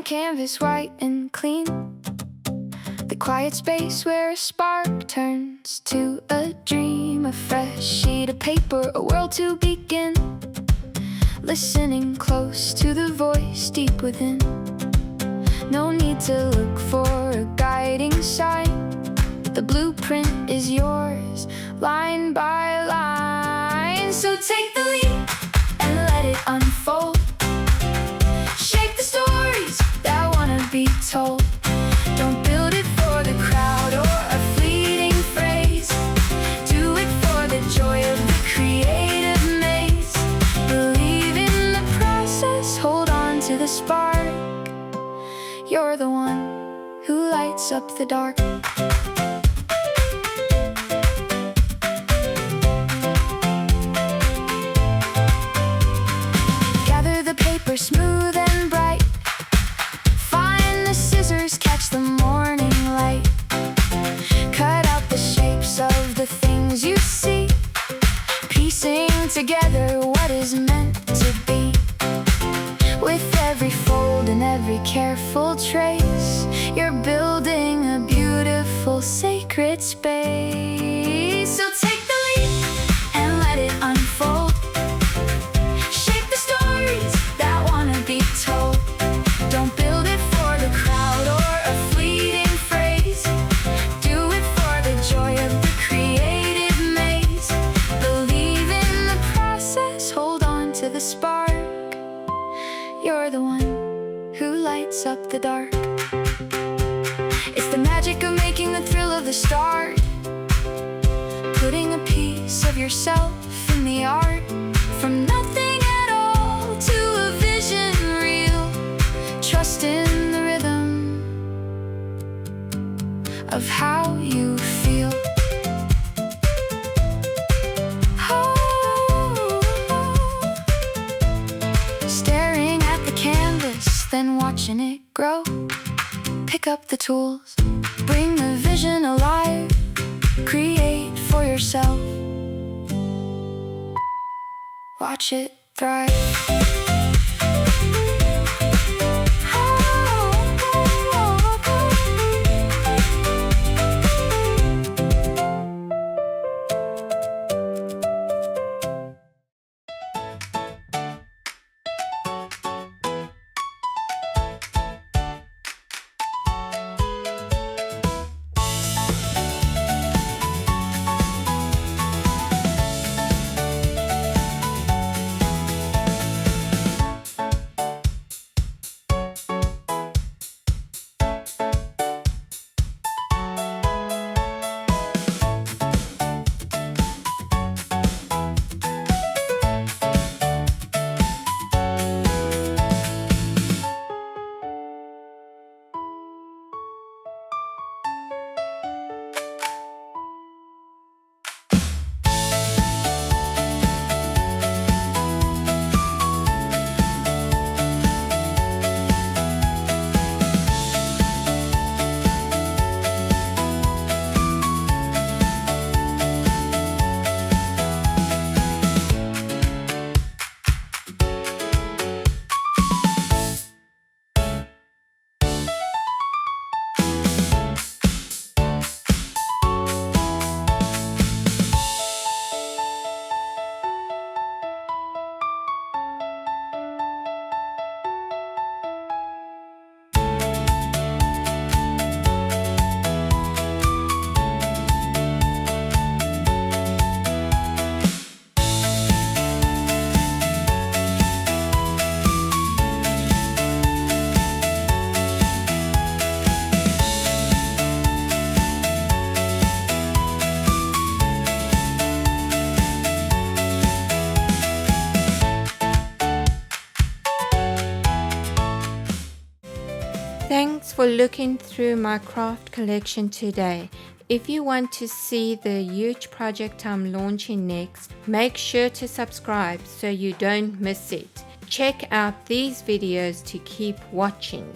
canvas white and clean, the quiet space where a spark turns to a dream. A fresh sheet of paper, a world to begin, listening close to the voice deep within. No need to look for a guiding sign, the blueprint is yours, line by line. So take the leap and let it unfold. Shape the stories that wanna be told. Don't build it for the crowd or a fleeting phrase. Do it for the joy of the creative maze. Believe in the process, hold on to the spark. You're the one who lights up the dark. Gather the paper smooth and bright. Find the scissors, catch the morning light. Cut out the shapes of the things you see, piecing together what is meant to be. With every fold and every careful trace, you're building a beautiful sacred space. So take the leap and let it unfold. Shape the stories that wanna be told. Don't build it for the crowd or a fleeting phrase. Do it for the joy of the creative maze. Believe in the process, hold on to the spark. You're the one who lights up the dark. It's the magic of making the thrill of the start, putting a piece of yourself in the art. From nothing at all to a vision real, trust in the rhythm of how you feel. Staring at the canvas, then watching it grow. Pick up the tools, bring the vision alive. Create for yourself, watch it thrive. Thanks for looking through my craft collection today. If you want to see the huge project I'm launching next, make sure to subscribe so you don't miss it. Check out these videos to keep watching.